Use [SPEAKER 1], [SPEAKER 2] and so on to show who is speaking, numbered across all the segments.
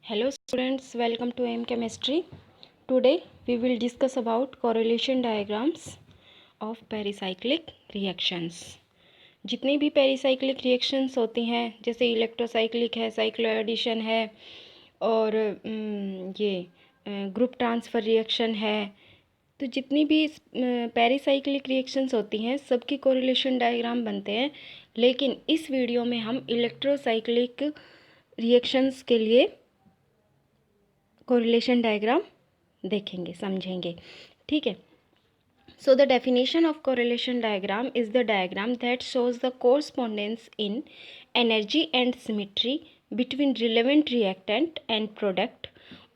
[SPEAKER 1] Hello students, welcome to AM Chemistry. Today we will discuss about correlation diagrams of pericyclic reactions. जितनी भी pericyclic reactions होती हैं, जैसे electrocyclic है, cycloaddition है और ये ग्रुप ट्रांसफ़र रिएक्शन है, तो जितनी भी पेरिसाइक्लिक रिएक्शंस होती हैं सबकी कोरिलेशन डायग्राम बनते हैं। लेकिन इस वीडियो में हम इलेक्ट्रोसाइक्लिक रिएक्शंस के लिए कोरिलेशन डायग्राम देखेंगे, समझेंगे, ठीक है। So the definition of correlation diagram is the diagram that shows the correspondence in energy and symmetry between relevant reactant and product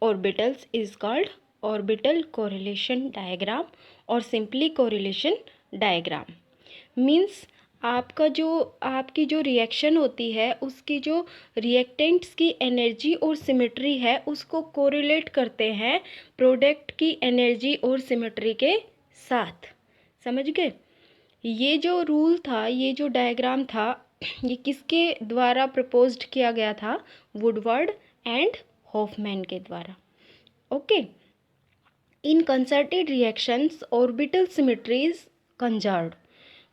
[SPEAKER 1] orbitals is called orbital correlation diagram or simply correlation diagram. Means आपकी जो reaction होती है उसकी जो reactants की energy और symmetry है उसको कोरिलेट करते हैं प्रोडक्ट की एनर्जी और सिमेट्री के साथ। समझ गए? ये जो रूल था, ये जो डायग्राम था, ये किसके द्वारा प्रपोज्ड किया गया था? वुडवर्ड एंड हॉफमैन के द्वारा। Okay. In concerted reactions orbital symmetry is conserved.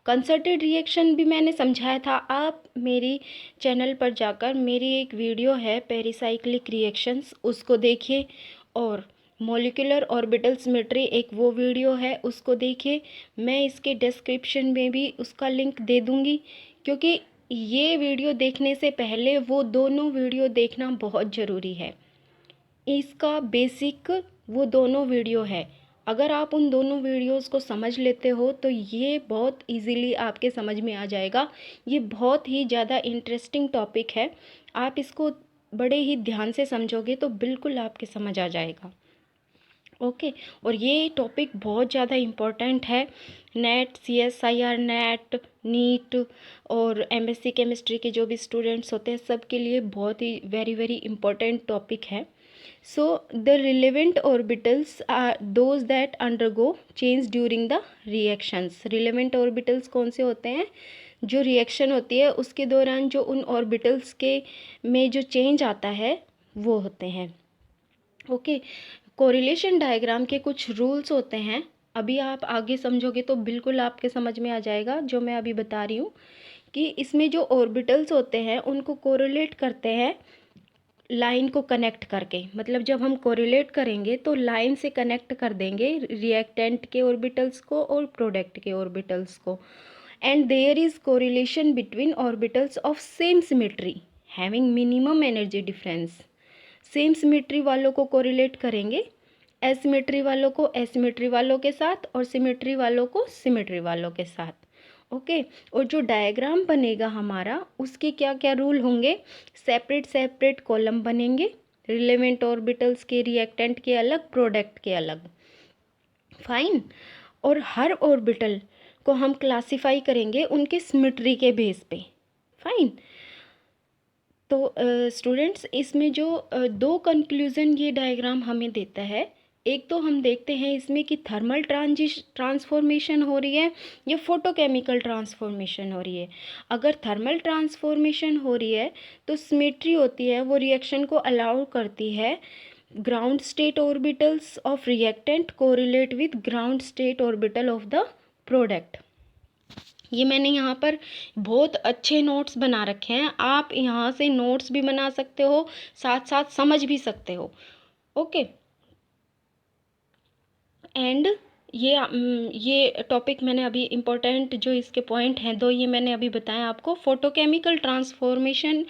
[SPEAKER 1] Concerted reaction भी मैंने समझाया था। आप मेरी चैनल पर जाकर मेरी एक वीडियो है पेरिसाइक्लिक रिएक्शंस, उसको देखिए, और मॉलिक्यूलर ऑर्बिटल सिमेट्री एक वो वीडियो है, उसको देखिए। मैं इसके डिस्क्रिप्शन में भी उसका लिंक दे दूँगी, क्योंकि ये वीडियो देखने से पहले वो दोनों वीडियो देखना बहुत ज़रूरी है। इसका बेसिक वो दोनों वीडियो है। अगर आप उन दोनों वीडियोस को समझ लेते हो तो ये बहुत इजीली आपके समझ में आ जाएगा। ये बहुत ही ज़्यादा इंटरेस्टिंग टॉपिक है। आप इसको बड़े ही ध्यान से समझोगे तो बिल्कुल आपके समझ आ जाएगा। ओके। और ये टॉपिक बहुत ज़्यादा इम्पोर्टेंट है। नेट, CSIR नेट, नीट और MSc केमिस्ट्री के जो भी स्टूडेंट्स होते हैं सबके लिए बहुत ही वेरी इम्पोर्टेंट टॉपिक है। So the relevant orbitals are those that undergo change during the reactions. Relevant orbitals कौन से होते हैं? जो रिएक्शन होती है उसके दौरान जो उन ऑर्बिटल्स के में जो चेंज आता है वो होते हैं। ओके। कोरिलेशन डायग्राम के कुछ रूल्स होते हैं। अभी आप आगे समझोगे तो बिल्कुल आपके समझ में आ जाएगा जो मैं अभी बता रही हूँ, कि इसमें जो ऑर्बिटल्स होते हैं उनको कोरिलेट करते हैं लाइन को कनेक्ट करके। मतलब जब हम कोरिलेट करेंगे तो लाइन से कनेक्ट कर देंगे रिएक्टेंट के ऑर्बिटल्स को और प्रोडक्ट के ऑर्बिटल्स को। And there is correlation between orbitals of same symmetry having minimum energy difference. Same symmetry वालों को कोरिलेट करेंगे, एसिमेट्री वालों को एसिमेट्री वालों के साथ और सिमेट्री वालों को सिमेट्री वालों के साथ। ओके। और जो डायग्राम बनेगा हमारा उसके क्या क्या रूल होंगे? सेपरेट कॉलम बनेंगे, रिलेवेंट ऑर्बिटल्स के रिएक्टेंट के अलग, प्रोडक्ट के अलग। फाइन। और हर ऑर्बिटल को हम क्लासिफाई करेंगे उनके सिमेट्री के बेस पे। फाइन। तो स्टूडेंट्स इसमें जो दो कंक्लूज़न ये डायग्राम हमें देता है, एक तो हम देखते हैं इसमें कि थर्मल ट्रांसफॉर्मेशन हो रही है या फोटोकेमिकल ट्रांसफॉर्मेशन हो रही है। अगर थर्मल ट्रांसफॉर्मेशन हो रही है तो सिमेट्री होती है, वो रिएक्शन को अलाउ करती है ground state orbitals of reactant correlate with ground state orbital of the product. ये मैंने यहाँ पर बहुत अच्छे नोट्स बना रखे हैं, आप यहाँ से नोट्स भी बना सकते हो, साथ साथ समझ भी सकते हो। ओके। एंड ये टॉपिक मैंने अभी इम्पोर्टेंट जो इसके पॉइंट हैं दो, ये मैंने अभी बताया आपको। Photochemical transformation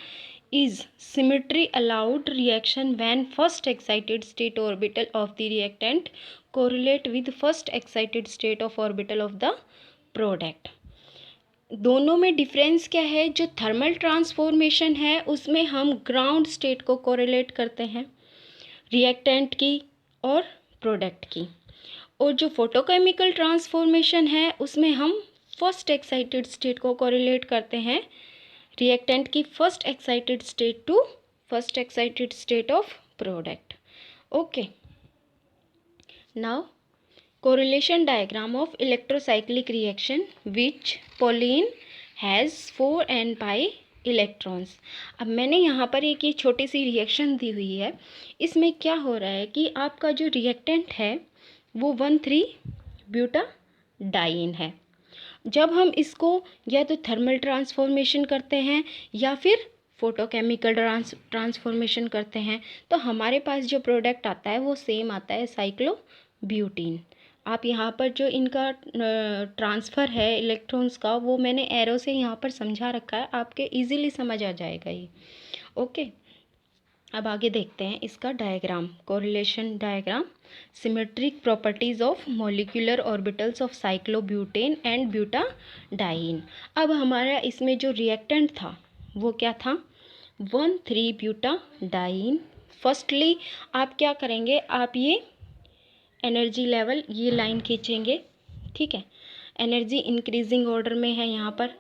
[SPEAKER 1] is symmetry allowed reaction when first excited state orbital of the reactant correlate with first excited state of orbital of the product. दोनों में डिफरेंस क्या है? जो थर्मल ट्रांसफॉर्मेशन है उसमें हम ग्राउंड स्टेट को कोरिलेट करते हैं रिएक्टेंट की और प्रोडक्ट की, और जो फोटोकेमिकल ट्रांसफॉर्मेशन है उसमें हम फर्स्ट एक्साइटेड स्टेट को कोरिलेट करते हैं रिएक्टेंट की first excited state to first excited state of product. Okay, now correlation diagram of electrocyclic reaction which Pauline has 4n pi electrons. अब मैंने यहाँ पर एक ये छोटी सी रिएक्शन दी हुई है. इसमें क्या हो रहा है कि आपका जो रिएक्टेंट है वो 1,3 ब्यूटाडाइन है. जब हम इसको या तो थर्मल ट्रांसफॉर्मेशन करते हैं या फिर फोटोकेमिकल ट्रांसफॉर्मेशन करते हैं तो हमारे पास जो प्रोडक्ट आता है वो सेम आता है, साइक्लोब्यूटीन. आप यहाँ पर जो इनका ट्रांसफ़र है इलेक्ट्रॉन्स का वो मैंने एरो से यहाँ पर समझा रखा है, आपके इजीली समझ आ जाएगा ये. ओके, अब आगे देखते हैं इसका diagram, correlation diagram. Symmetric properties of molecular orbitals of cyclobutane and butadiene. अब हमारा इसमें जो रिएक्टेंट था वो क्या था, 1,3 ब्यूटाडाइन. फर्स्टली आप क्या करेंगे, आप ये एनर्जी लेवल ये लाइन खींचेंगे. ठीक है, एनर्जी इंक्रीजिंग ऑर्डर में है यहाँ पर.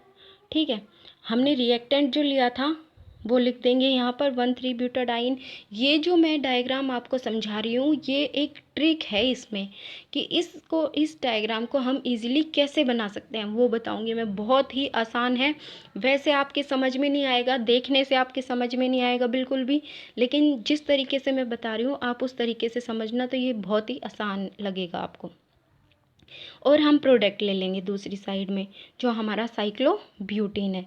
[SPEAKER 1] ठीक है, हमने रिएक्टेंट जो लिया था वो लिख देंगे यहाँ पर 1,3 ब्यूटाडाइन. ये जो मैं डायग्राम आपको समझा रही हूँ ये एक ट्रिक है इसमें कि इस डायग्राम को हम इजीली कैसे बना सकते हैं वो बताऊँगी मैं. बहुत ही आसान है, वैसे आपके समझ में नहीं आएगा, देखने से आपके समझ में नहीं आएगा बिल्कुल भी, लेकिन जिस तरीके से मैं बता रही हूँ आप उस तरीके से समझना तो ये बहुत ही आसान लगेगा आपको. और हम प्रोडक्ट ले लेंगे दूसरी साइड में जो हमारा साइक्लोब्यूटीन है.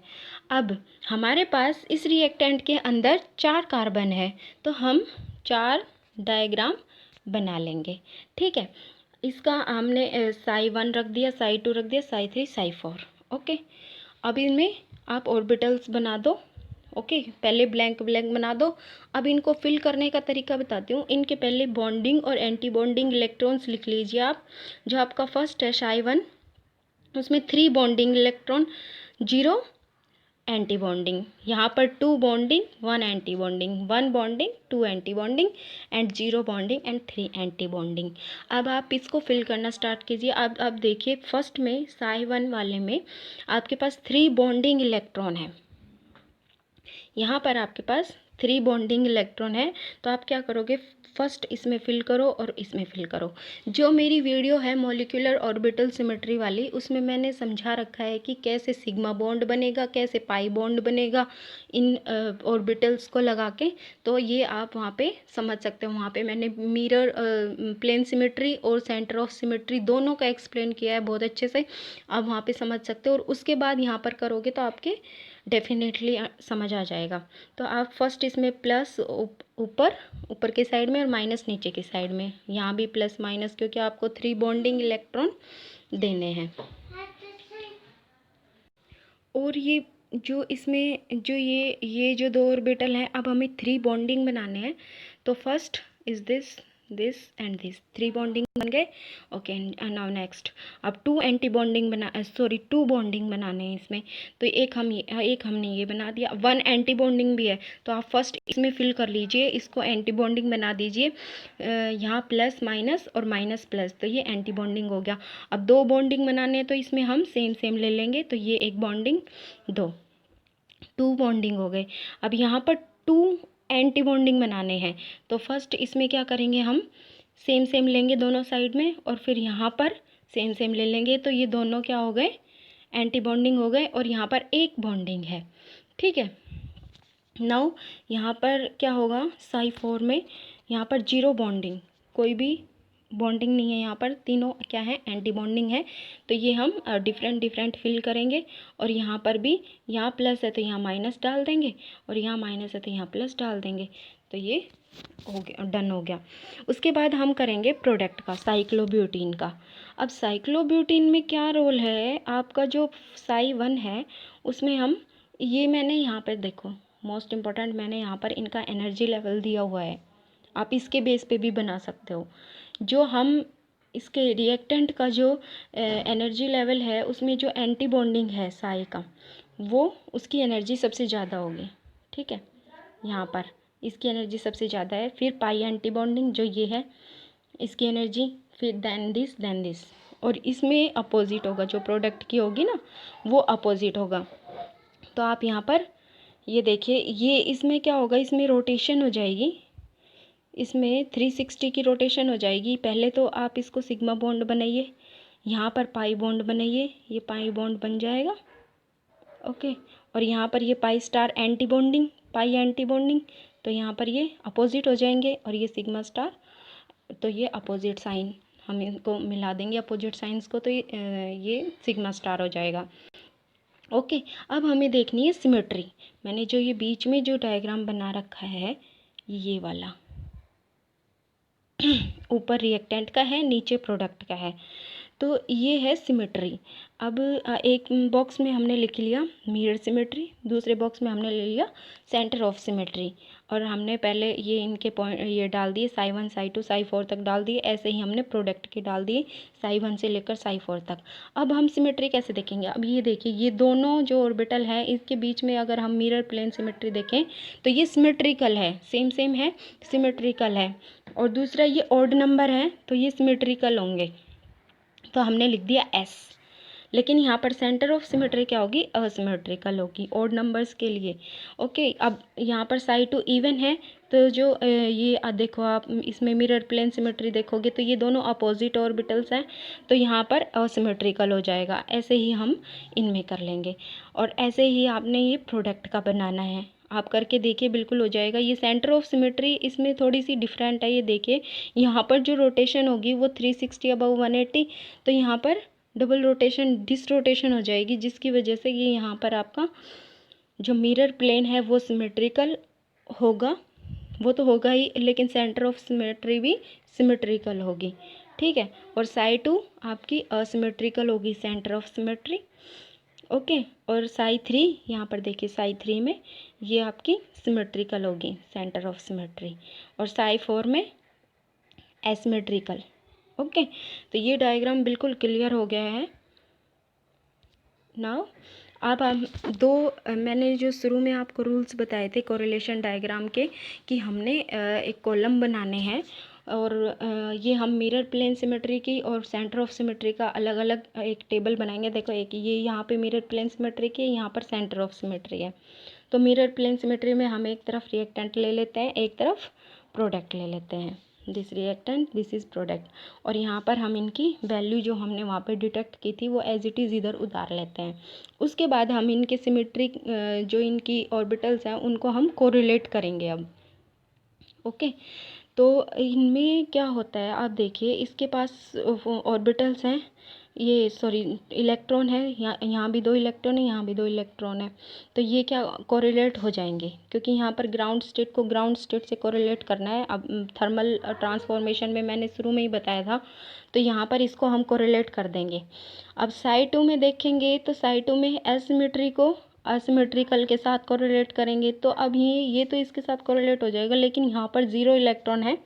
[SPEAKER 1] अब हमारे पास इस रिएक्टेंट के अंदर 4 कार्बन है तो हम 4 डायग्राम बना लेंगे. ठीक है, इसका हमने psi1 रख दिया, psi2 रख दिया, psi3, psi4. ओके, अब इनमें आप ऑर्बिटल्स बना दो. ओके, पहले ब्लैंक बना दो. अब इनको फिल करने का तरीका बताती हूँ. इनके पहले बॉन्डिंग और एंटी बॉन्डिंग इलेक्ट्रॉन्स लिख लीजिए आप. जो आपका फर्स्ट है psi1 उसमें 3 बॉन्डिंग इलेक्ट्रॉन, 0 एंटी बॉन्डिंग. यहाँ पर 2 bonding 1 anti bonding, 1 bonding 2 anti bonding and 0 bonding and 3 anti bonding. अब आप इसको फिल करना स्टार्ट कीजिए. अब देखिए फर्स्ट में psi1 वाले में आपके पास 3 बॉन्डिंग इलेक्ट्रॉन है. यहाँ पर आपके पास 3 बॉन्डिंग इलेक्ट्रॉन है तो आप क्या करोगे, फर्स्ट इसमें फिल करो और इसमें फिल करो. जो मेरी वीडियो है मॉलिक्यूलर ऑर्बिटल सिमेट्री वाली उसमें मैंने समझा रखा है कि कैसे सिग्मा बॉन्ड बनेगा, कैसे पाई बॉन्ड बनेगा इन ऑर्बिटल्स को लगा के. तो ये आप वहाँ पे समझ सकते हो. वहाँ पे मैंने मिरर प्लेन सिमेट्री और सेंटर ऑफ सिमेट्री दोनों का एक्सप्लेन किया है बहुत अच्छे से. आप वहाँ पे समझ सकते हो और उसके बाद यहाँ पर करोगे तो आपके डेफिनेटली समझ आ जाएगा. तो आप फर्स्ट इसमें प्लस ऊपर के साइड में और माइनस नीचे की साइड में, यहाँ भी प्लस माइनस क्योंकि आपको 3 बॉन्डिंग इलेक्ट्रॉन देने हैं. और ये जो इसमें जो ये जो 2 ऑर्बिटल हैं अब हमें 3 बॉन्डिंग बनाने हैं. तो first is this and this 3 bonding बन गए. ओके, नाउ नेक्स्ट अब 2 एंटी बॉन्डिंग 2 बॉन्डिंग बनाने हैं इसमें. तो एक हमने ये बना दिया. 1 एंटी बॉन्डिंग भी है तो आप फर्स्ट इसमें फिल कर लीजिए, इसको एंटी बॉन्डिंग बना दीजिए. यहाँ प्लस माइनस और माइनस प्लस तो ये एंटी बॉन्डिंग हो गया. अब 2 बॉन्डिंग बनाने हैं तो इसमें हम सेम ले लेंगे. तो ये एक बॉन्डिंग 2 बॉन्डिंग हो गए. अब यहाँ पर 2 एंटी बॉन्डिंग बनाने हैं तो फर्स्ट इसमें क्या करेंगे, हम सेम लेंगे दोनों साइड में और फिर यहाँ पर सेम ले लेंगे. तो ये दोनों क्या हो गए, एंटी बॉन्डिंग हो गए और यहाँ पर एक बॉन्डिंग है. ठीक है, नाउ यहाँ पर क्या होगा, psi4 में यहाँ पर 0 बॉन्डिंग, कोई भी बॉन्डिंग नहीं है. यहाँ पर तीनों क्या है, एंटी बॉन्डिंग है. तो ये हम डिफरेंट फिल करेंगे. और यहाँ पर भी यहाँ प्लस है तो यहाँ माइनस डाल देंगे और यहाँ माइनस है तो यहाँ प्लस डाल देंगे. तो ये हो गया, डन हो गया. उसके बाद हम करेंगे प्रोडक्ट का, साइक्लोब्यूटीन का. अब साइक्लोब्यूटीन में क्या रोल है, आपका जो psi1 है उसमें हम ये मैंने यहाँ पर देखो मोस्ट इम्पॉर्टेंट मैंने यहाँ पर इनका एनर्जी लेवल दिया हुआ है. आप इसके बेस पे भी बना सकते हो. जो हम इसके रिएक्टेंट का जो एनर्जी लेवल है उसमें जो एंटी बॉन्डिंग है साई का वो उसकी एनर्जी सबसे ज़्यादा होगी. ठीक है, यहाँ पर इसकी एनर्जी सबसे ज़्यादा है. फिर पाई एंटी बॉन्डिंग जो ये है इसकी एनर्जी, फिर देन दिस और इसमें अपोजिट होगा, जो प्रोडक्ट की होगी ना वो अपोजिट होगा. तो आप यहाँ पर ये देखिए, ये इसमें क्या होगा, इसमें रोटेशन हो जाएगी. इसमें 360 की रोटेशन हो जाएगी। पहले तो आप इसको सिग्मा बॉन्ड बनाइए, यहाँ पर पाई बॉन्ड बनाइए, ये पाई बॉन्ड बन जाएगा, ओके। और यहाँ पर ये पाई स्टार एंटी बॉन्डिंग, पाई एंटी बॉन्डिंग, तो यहाँ पर ये अपोजिट हो जाएंगे, और ये सिग्मा स्टार, तो ये अपोजिट साइन, हम इनको मिला देंगे अपोजिट साइंस को, तो ये सिग्मा स्टार हो जाएगा, ओके। अब हमें देखनी है सिमेट्री। मैंने जो ये बीच में जो डायग्राम बना रखा है ये वाला, ऊपर रिएक्टेंट का है, नीचे प्रोडक्ट का है, तो ये है सिमेट्री। अब एक बॉक्स में हमने लिख लिया मिरर सिमेट्री, दूसरे बॉक्स में हमने ले लिया सेंटर ऑफ सिमेट्री, और हमने पहले ये इनके पॉइंट ये डाल दिए साई 1 साई 2 साई 4 तक डाल दिए। ऐसे ही हमने प्रोडक्ट के डाल दिए साई 1 से लेकर साई 4 तक। अब हम सिमेट्री कैसे देखेंगे? अब ये देखिए, ये दोनों जो ऑर्बिटल है इसके बीच में अगर हम मिरर प्लेन सिमेट्री देखें तो ये सिमेट्रिकल है, सेम सेम है, सिमेट्रिकल है। और दूसरा ये ऑड नंबर है तो ये सिमेट्रिकल होंगे, तो हमने लिख दिया S। लेकिन यहाँ पर सेंटर ऑफ सिमेट्री क्या होगी? असिमेट्रिकल होगी ऑड नंबर्स के लिए, ओके। अब यहाँ पर साई 2 इवन है, तो जो ये देखो आप इसमें मिरर प्लेन सिमेट्री देखोगे तो ये दोनों अपोजिट ऑर्बिटल्स हैं, तो यहाँ पर असिमेट्रिकल हो जाएगा। ऐसे ही हम इनमें कर लेंगे, और ऐसे ही आपने ये प्रोडक्ट का बनाना है, आप करके देखिए, बिल्कुल हो जाएगा। ये सेंटर ऑफ सिमेट्री इसमें थोड़ी सी डिफरेंट है, ये देखिए यहाँ पर जो रोटेशन होगी वो 360 अबव 180, तो यहाँ पर डबल रोटेशन डिस रोटेशन हो जाएगी, जिसकी वजह से ये यहाँ पर आपका जो मिरर प्लेन है वो सिमेट्रिकल होगा, वो तो होगा ही, लेकिन सेंटर ऑफ सिमेट्री भी सिमेट्रिकल होगी, ठीक है। और साई 2 आपकी असिमेट्रिकल होगी, सेंटर ऑफ सिमेट्री, ओके। और साई 3 यहाँ पर देखिए, साई 3 में ये आपकी सिमेट्रिकल होगी, सेंटर ऑफ सिमेट्री, और साई 4 में एसिमेट्रिकल, ओके। तो ये डायग्राम बिल्कुल क्लियर हो गया है नाउ। अब हम मैंने जो शुरू में आपको रूल्स बताए थे कोरिलेशन डायग्राम के, कि हमने एक कॉलम बनाने हैं, और ये हम मिरर प्लेन सिमेट्री की और सेंटर ऑफ सिमेट्री का अलग अलग एक टेबल बनाएंगे। देखो, एक ये यहाँ पे मिरर प्लेन सिमेट्री की, यहाँ पर सेंटर ऑफ सिमेट्री है। तो मिरर प्लेन सिमेट्री में हम एक तरफ रिएक्टेंट ले लेते हैं, एक तरफ प्रोडक्ट ले लेते हैं, this reactant this is product, और यहाँ पर हम इनकी वैल्यू जो हमने वहाँ पे डिटेक्ट की थी वो एज इट इज़ इधर उतार लेते हैं। उसके बाद हम इनके सिमेट्रिक जो इनकी ऑर्बिटल्स हैं उनको हम कोरिलेट करेंगे अब, ओके। तो इनमें क्या होता है, आप देखिए इसके पास ऑर्बिटल्स हैं, ये सॉरी इलेक्ट्रॉन है, यहाँ भी 2 इलेक्ट्रॉन है, यहाँ भी 2 इलेक्ट्रॉन है, तो ये क्या कोरिलेट हो जाएंगे, क्योंकि यहाँ पर ग्राउंड स्टेट को ग्राउंड स्टेट से कोरिलेट करना है। अब थर्मल ट्रांसफॉर्मेशन में मैंने शुरू में ही बताया था, तो यहाँ पर इसको हम कोरिलेट कर देंगे। अब साई 2 में देखेंगे तो साई 2 में एसिमेट्री को असिमेट्रिकल के साथ कोरिलेट करेंगे, तो अब ये तो इसके साथ कोरिलेट हो जाएगा, लेकिन यहाँ पर 0 इलेक्ट्रॉन है,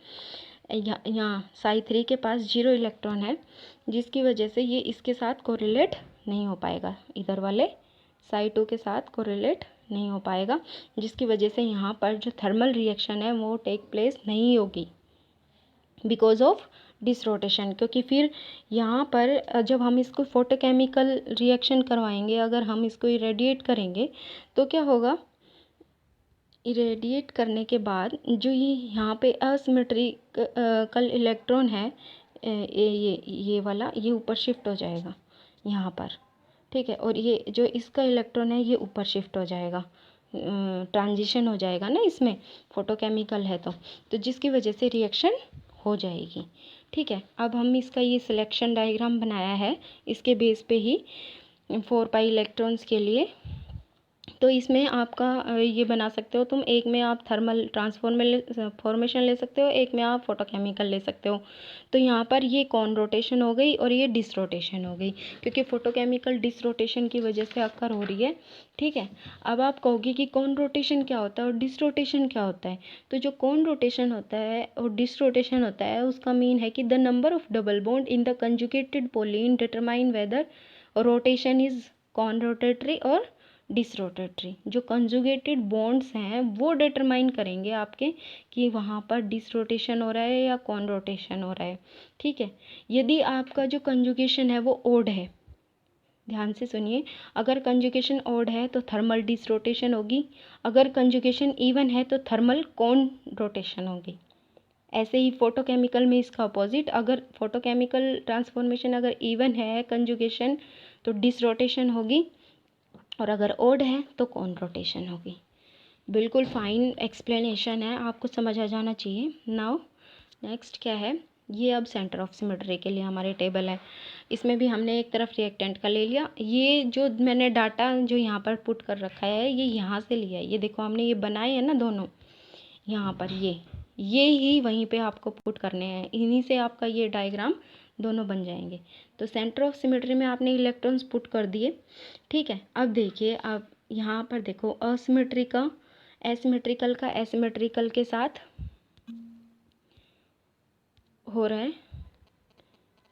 [SPEAKER 1] यहाँ साई 3 के पास 0 इलेक्ट्रॉन है, जिसकी वजह से ये इसके साथ कोरिलेट नहीं हो पाएगा, इधर वाले साई 2 के साथ कोरिलेट नहीं हो पाएगा, जिसकी वजह से यहाँ पर जो थर्मल रिएक्शन है वो टेक प्लेस नहीं होगी बिकॉज ऑफ डिसरोटेशन। क्योंकि फिर यहाँ पर जब हम इसको फोटोकेमिकल रिएक्शन करवाएंगे, अगर हम इसको इरेडिएट करेंगे तो क्या होगा, इरेडिएट करने के बाद जो ये यहाँ पे असिमेट्रिकल इलेक्ट्रॉन है, ये वाला ये ऊपर शिफ्ट हो जाएगा यहाँ पर, ठीक है। और ये जो इसका इलेक्ट्रॉन है ये ऊपर शिफ्ट हो जाएगा, ट्रांजिशन हो जाएगा ना इसमें, फोटोकेमिकल है तो जिसकी वजह से रिएक्शन हो जाएगी, ठीक है। अब हम इसका ये सिलेक्शन डायग्राम बनाया है इसके बेस पे ही 4 पाई इलेक्ट्रॉन्स के लिए। तो इसमें आपका ये बना सकते हो तुम, एक में आप थर्मल फॉर्मेशन ले सकते हो, एक में आप फोटोकेमिकल ले सकते हो। तो यहाँ पर ये कॉन रोटेशन हो गई और ये डिस रोटेशन हो गई, क्योंकि फोटोकेमिकल डिस रोटेशन की वजह से अक्कर हो रही है, ठीक है। अब आप कहोगे कि कॉन रोटेशन क्या होता है और डिस रोटेशन क्या होता है। तो जो कॉन रोटेशन होता है और डिस रोटेशन होता है उसका मीन है कि the number of double bond in the conjugated polyene determine whether rotation is conrotatory और डिसरोटेटरी। जो कंजुगेटेड बॉन्ड्स हैं वो डिटरमाइन करेंगे आपके कि वहाँ पर डिसरोटेशन हो रहा है या कॉन रोटेशन हो रहा है, ठीक है। यदि आपका जो कंजुगेशन है वो ओड है, ध्यान से सुनिए, अगर कंजुगेशन ओड है तो थर्मल डिसरोटेशन होगी, अगर कंजुगेशन इवन है तो थर्मल कॉन रोटेशन होगी, ऐसे ही फोटोकेमिकल में इसका अपोजिट, अगर फोटोकेमिकल ट्रांसफॉर्मेशन अगर इवन है कंजुगेशन तो डिसरोटेशन होगी, और अगर ओड है तो कॉन रोटेशन होगी। बिल्कुल फाइन एक्सप्लेनेशन है, आपको समझ आ जाना चाहिए। नाउ नेक्स्ट क्या है, ये अब सेंटर ऑफ सिमेट्री के लिए हमारे टेबल है। इसमें भी हमने एक तरफ रिएक्टेंट का ले लिया। ये जो मैंने डाटा जो यहाँ पर पुट कर रखा है ये यहाँ से लिया है। ये देखो हमने ये बनाए हैं ना दोनों, यहाँ पर ये ही वहीं पे आपको पुट करने हैं, इन्हीं से आपका ये डायग्राम दोनों बन जाएंगे। तो सेंटर ऑफ सिमेट्री में आपने इलेक्ट्रॉन्स पुट कर दिए, ठीक है। अब देखिए, अब यहाँ पर देखो असिमेट्री का एसिमेट्रिकल का एसिमेट्रिकल के साथ हो रहा है,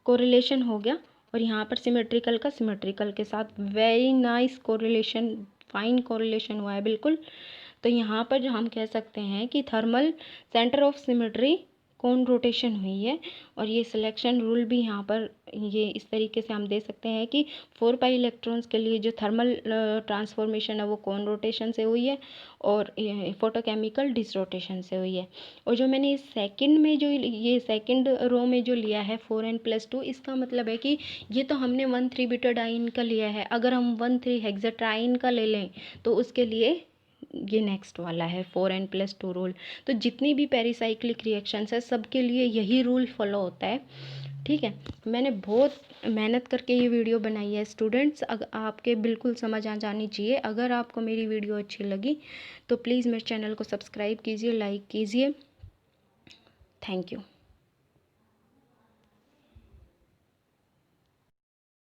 [SPEAKER 1] कोरिलेशन हो गया, और यहाँ पर सिमेट्रिकल का सिमेट्रिकल के साथ very nice correlation, fine correlation हुआ है बिल्कुल। तो यहाँ पर जो हम कह सकते हैं कि थर्मल सेंटर ऑफ सिमेट्री कौन रोटेशन हुई है, और ये सिलेक्शन रूल भी यहाँ पर ये इस तरीके से हम दे सकते हैं कि 4 पाई इलेक्ट्रॉन्स के लिए जो थर्मल ट्रांसफॉर्मेशन है वो कौन रोटेशन से हुई है, और फोटोकेमिकल डिसरोटेशन से हुई है। और जो मैंने सेकंड में जो ये सेकंड रो में जो लिया है 4n+2, इसका मतलब है कि ये तो हमने 1,3 बीटाडाइन का लिया है। अगर हम 1,3 हेक्साट्राइन का ले लें तो उसके लिए ये नेक्स्ट वाला है 4n+2 रूल। तो जितनी भी पेरिसाइक्लिक रिएक्शंस है सबके लिए यही रूल फॉलो होता है, ठीक है। मैंने बहुत मेहनत करके ये वीडियो बनाई है स्टूडेंट्स, अगर आपके बिल्कुल समझ आ जानी चाहिए। अगर आपको मेरी वीडियो अच्छी लगी तो प्लीज़ मेरे चैनल को सब्सक्राइब कीजिए, लाइक कीजिए। Thank you.